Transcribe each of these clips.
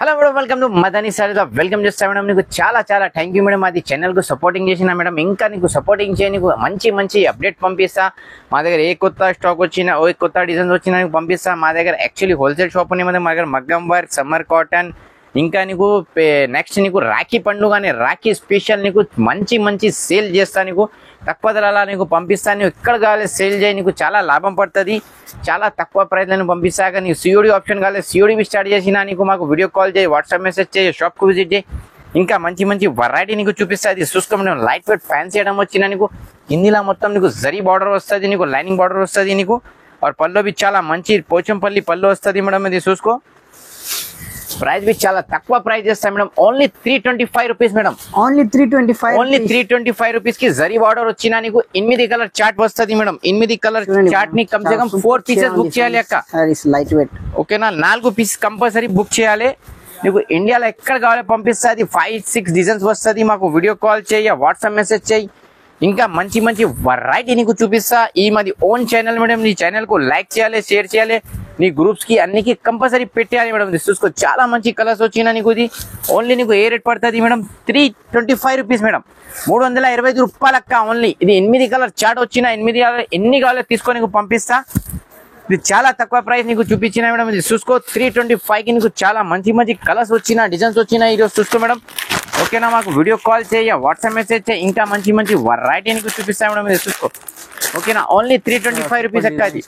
Hello madam, welcome to Madani saris. Welcome చేస్తా madam. నీకు చాలా చాలా థ్యాంక్ యూ మేడం. అది ఛానల్ కు సపోర్టింగ్ చేసిన మేడం. ఇంకా నీకు సపోర్టింగ్ చేయ నీకు మంచి మంచి అప్డేట్ పంపిస్తా. మా దగ్గర ఏ కొత్త స్టాక్ వచ్చినా ఏ కొత్త డిజైన్స్ వచ్చినా నీకు పంపిస్తా. మా దగ్గర యాక్చువల్లీ హోల్సేల్ షాప్ ఉన్నాయి. మా దగ్గర మగ్గం వర్క్, సమ్మర్ కాటన్, ఇంకా నీకు నెక్స్ట్ నీకు రాఖీ పండుగ అని రాఖీ స్పెషల్ నీకు మంచి మంచి సేల్ చేస్తా. నీకు తక్కువ ధరలా నీకు పంపిస్తాను. నీకు ఎక్కడ కావాలి సేల్ చేయి, నీకు చాలా లాభం పడుతుంది. చాలా తక్కువ ప్రైస్లను పంపిస్తాక నీకు సిఓడి ఆప్షన్ కావాలి, సిఓడి స్టార్ట్ చేసినా నీకు మాకు వీడియో కాల్ చేయి, వాట్సాప్ మెసేజ్ చేయి, షాప్కు విజిట్ చేయి. ఇంకా మంచి మంచి వెరైటీ నీకు చూపిస్తా. అది చూసుకోమని లైట్ వెయిట్ ఫ్యాన్సీ చేయడం వచ్చినా నీకు హిందీలో మొత్తం నీకు జరీ బార్డర్ వస్తుంది, నీకు లైనింగ్ బార్డర్ వస్తుంది నీకు. పళ్ళు బి చాలా మంచి పోచంపల్లి పళ్ళు వస్తుంది మేడం. ఇది చూసుకో. ప్రైస్ బి చాలా తక్కువ ప్రైస్ చేస్తాం madam. Only 325 rupees madam. Only 325 rupees కి జరీ బార్డర్ వచ్చినా నీకు 8 కలర్ చార్ట్ వస్తుంది మేడం. 8 కలర్ చార్ట్ ని come say come 4 pieces book చేయాలి అక్క. లైట్ వెయిట్ ఓకేనా. 4 పీసెస్ కంపల్సరీ బుక్ చేయాలి. నీకు ఇండియాలో ఎక్కడ కావాలో పంపిస్తుంది. 5-6 డిజైన్స్ వస్తుంది. మాకు వీడియో కాల్ చేయి, వాట్సాప్ మెసేజ్ చేయి. ఇంకా మంచి మంచి వెరైటీ నీకు చూపిస్తా. ఈ మాది ఓన్ ఛానల్ మేడం. నీ ఛానల్ కు లైక్ చేయాలి, షేర్ చేయాలి, నీ గ్రూప్స్ కి అన్నికి కంపల్సరీ పెట్టాలి మేడం. చూసుకో చాలా మంచి కలర్స్ వచ్చినా నీకు. ఇది ఓన్లీ నీకు ఏ రేట్ పడుతుంది మేడం? 325 rupees madam. 325 రూపాయలు అక్క ఓన్లీ. ఇది 8 కలర్ చార్ట్ వచ్చినా 8 ఎన్ని కావాలో తీసుకొని నీకు పంపిస్తా. ఇది చాలా తక్కువ ప్రైస్ నీకు చూపించిన మేడం. ఇది చూసుకో. 325 కి నీకు చాలా మంచి మంచి కలర్స్ వచ్చినా డిజైన్స్ వచ్చినా ఈరోజు చూసుకో మేడం. ఓకేనా. మాకు వీడియో కాల్ చేయ, వాట్సాప్ మెసేజ్ చేయి. ఇంకా మంచి మంచి వెరైటీ నీకు చూపిస్తా మేడం. ఇది చూసుకో. ఓకేనా. ఓన్లీ 325 రూపీస్ అక్క. అది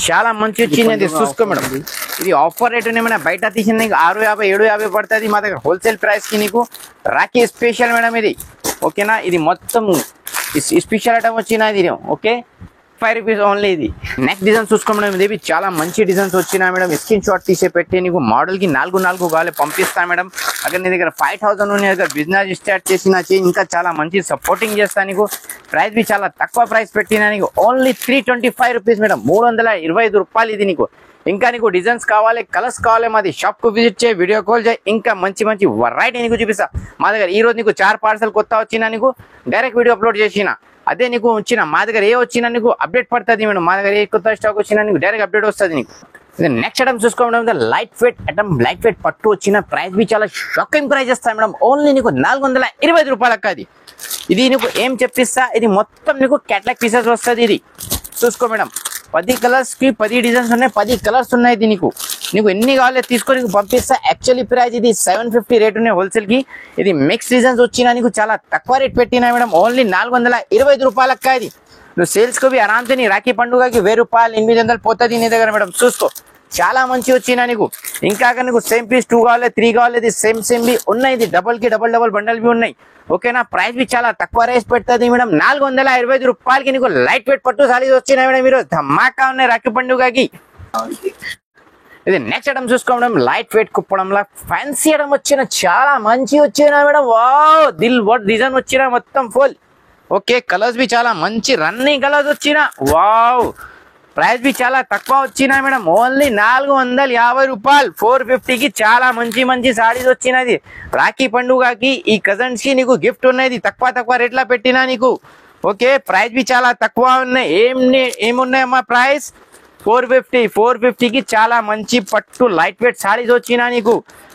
చాలా మంచి వచ్చింది. అది చూసుకో మేడం. ఇది ఆఫర్ రేట్ ఏమైనా బయట తీసిన నీకు 650, 750 పడుతుంది. మా దగ్గర హోల్సేల్ ప్రైస్ కి నీకు రాఖీ స్పెషల్ మేడం ఇది. ఓకేనా. ఇది మొత్తం స్పెషల్ ఐటమ్ వచ్చినా ఇది. Okay, 5 rupees only. ఇది నెక్స్ట్ డిజైన్ చూసుకో మేడం. ఇది చాలా మంచి డిజైన్స్ వచ్చినా మేడం. స్క్రీన్ షాట్ తీసే పెట్టి నీకు మోడల్ కి 4 కావాలి పంపిస్తా మేడం. అక్కడ నీ దగ్గర 5000 ఉన్నాయి, దగ్గర బిజినెస్ స్టార్ట్ చేసినా ఇంకా చాలా మంచి సపోర్టింగ్ చేస్తా నీకు. ప్రైస్ బి చాలా తక్కువ ప్రైస్ పెట్టినా నీకు. Only 325 rupees madam. 325 రూపాయలు ఇది నీకు. ఇంకా నీకు డిజైన్స్ కావాలి, కలర్స్ కావాలి, మాది షాప్ కు విజిట్ చేయి, వీడియో కాల్ చేయి. ఇంకా మంచి మంచి వెరైటీ నీకు చూపిస్తా. మా దగ్గర ఈ రోజు నీకు 4 పార్సల్ కొత్త వచ్చినా నీకు డైరెక్ట్ వీడియో అప్లోడ్ చేసిన అదే నీకు వచ్చిన. మా దగ్గర ఏ వచ్చినా నీకు అప్డేట్ పడుతుంది మేడం. మా దగ్గర ఏ కొత్త స్టాక్ వచ్చినా నీకు డైరెక్ట్ అప్డేట్ వస్తుంది నీకు. నెక్స్ట్ ఐటమ్ చూసుకోవడం light wait item. Light weight పట్టు వచ్చిన ప్రైస్ బి చాలా షాకింగ్ ప్రైస్ చేస్తా మేడం. ఓన్లీ నీకు 420 రూపాయలు అక్క. అది ఇది నీకు ఏం చెప్పిస్తా. ఇది మొత్తం నీకు క్యాటలాగ్ పీసెస్ వస్తుంది. ఇది చూసుకో మేడం. 10 కలర్స్ కి 10 డిజైన్స్ ఉన్నాయి, 10 కలర్స్ ఉన్నాయి. ఇది నీకు ఎన్ని కావాలో తీసుకొని పంపిస్తా. యాక్చువల్లీ ప్రైస్ ఇది 750 రేట్ ఉన్నాయి హోల్సేల్ కి. ఇది మిక్స్ డిజైన్స్ వచ్చినా నీకు చాలా తక్కువ రేట్ పెట్టినా మేడం. ఓన్లీ 425 రూపాయలు అక్క. ఇది నువ్వు సేల్స్ కు ఆరామ్సే నీ రాఖీ పండుగకి 1000 రూపాయలు 800 పోతుంది నీ దగ్గర మేడం. చూసుకో చాలా మంచి వచ్చినా నీకు. ఇంకా నీకు సేమ్ పీస్ 2 కావాలి, 3 కావాలి. ఇది సేమ్ బి ఉన్నాయి. ఇది డబల్ బండల్ బి ఉన్నాయి. ఓకేనా. ప్రైస్ బి చాలా తక్కువ రేస్ పెడుతుంది మేడం. 425 రూపాయలకి నీకు లైట్ వెయిట్ పట్టు సారీస్ వచ్చినాయి మేడం. మీరు ధమాకా ఉన్నాయి రాఖీ పండుగకి. ఇది నెక్స్ట్ ఐటమ్ చూసుకోవడం లైట్ వెయిట్ కుప్పడంలా ఫ్యాన్సీ ఐటమ్ వచ్చిన చాలా మంచి వచ్చినా మేడం. వావ్, దిల్ వర్డ్ డిజైన్ వచ్చినా మొత్తం ఫుల్. ఓకే, కలర్స్ బి చాలా మంచి రన్నింగ్ కలర్స్ వచ్చినా. వావ్, ప్రైస్ బి చాలా తక్కువ వచ్చినా మేడం. ఓన్లీ 450 రూపాయలు. 450కి చాలా మంచి మంచి సారీస్ వచ్చినది రాఖీ పండుగకి. ఈ కజన్స్ కి నీకు గిఫ్ట్ ఉన్నది. తక్కువ రేట్లా పెట్టినా నీకు. ఓకే, ప్రైస్ బి చాలా తక్కువ ఉన్నాయి. ఏమున్నాయమ్మా ప్రైస్? 450కి చాలా మంచి పట్టు లైట్ వెయిట్ సారీస్ వచ్చినా నీకు.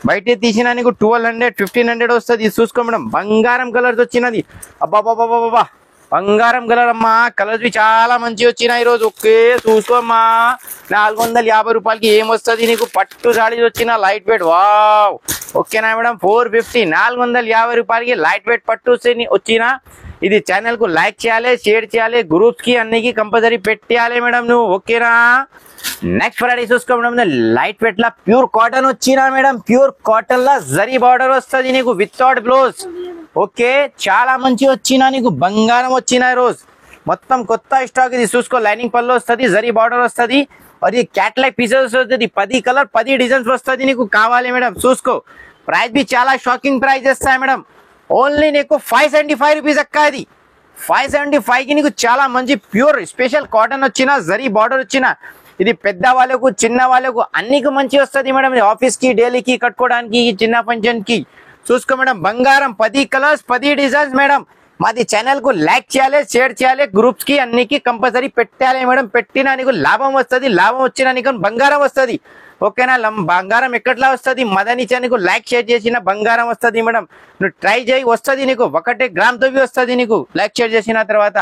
బయట తీసినా నీకు 1200, 1500 వస్తుంది. చూసుకో మేడం. బంగారం కలర్స్ వచ్చినది. అబ్బాబాబాబా, బంగారం కలర్ అమ్మా. కలర్స్ బి చాలా మంచి వచ్చినాయి ఈరోజు. ఓకే, చూసుకోమ్మా. 450 రూపాయలకి ఏం వస్తుంది నీకు? పట్టు సారీస్ వచ్చిన లైట్ వెయిట్. వావ్, ఓకేనా మేడం. 450, 450 రూపాయలకి లైట్ వెయిట్ పట్టు వచ్చినా. ఇది ఛానల్ కు లైక్ చేయాలి, షేర్ చేయాలి, గ్రూప్స్ కి అన్నికి కంపల్సరీ పెట్టాలి మేడం నువ్వు. ఓకేనా. నెక్స్ట్ వెరైటీ చూసుకో మేడం. లైట్ వెయిట్ లా ప్యూర్ కాటన్ వచ్చినా మేడం. ప్యూర్ కాటన్ లా జరీ బార్డర్ వస్తుంది నీకు వితౌట్ బ్లౌజ్. ఓకే, చాలా మంచి వచ్చినా నీకు. బంగారం వచ్చినా రోజు మొత్తం కొత్త స్టాక్. ఇది చూసుకో. లైనింగ్ పళ్ళు వస్తుంది, జరీ బార్డర్ వస్తుంది. అది క్యాటలాగ్ పీసెస్ వస్తుంది. 10 కలర్ 10 డిజైన్స్ వస్తుంది నీకు. కావాలి మేడం. చూసుకో. ప్రైస్ బి చాలా షాకింగ్ ప్రైస్ చేస్తాయి మేడం. ఓన్లీ నీకు 575 రూపీస్ అక్క. అది 575కి నీకు చాలా మంచి ప్యూర్ స్పెషల్ కాటన్ వచ్చిన, జరీ బార్డర్ వచ్చిన. ఇది పెద్ద వాళ్ళకు చిన్న వాళ్ళకు అన్నికి మంచి వస్తుంది మేడం. ఆఫీస్ కి డైలీకి కట్టుకోవడానికి, చిన్న ఫంక్షన్ కి. చూసుకో మేడం. బంగారం 10 కలర్స్ 10 డిజైన్స్ మేడం. మాది ఛానల్ కు లైక్ చేయాలి, షేర్ చేయాలి, గ్రూప్స్ కి అన్నికి కంపల్సరీ పెట్టాలి మేడం. పెట్టినా నీకు లాభం వస్తుంది. లాభం వచ్చినా నీకు బంగారం వస్తుంది. ఓకేనా బంగారం ఎక్కట్లా వస్తుంది మదనిచ్చా నీకు లైక్ షేర్ చేసిన బంగారం వస్తుంది మేడం నువ్వు ట్రై చేయి వస్తుంది నీకు 1 గ్రామ్ తో వస్తుంది నీకు లైక్ షేర్ చేసిన తర్వాత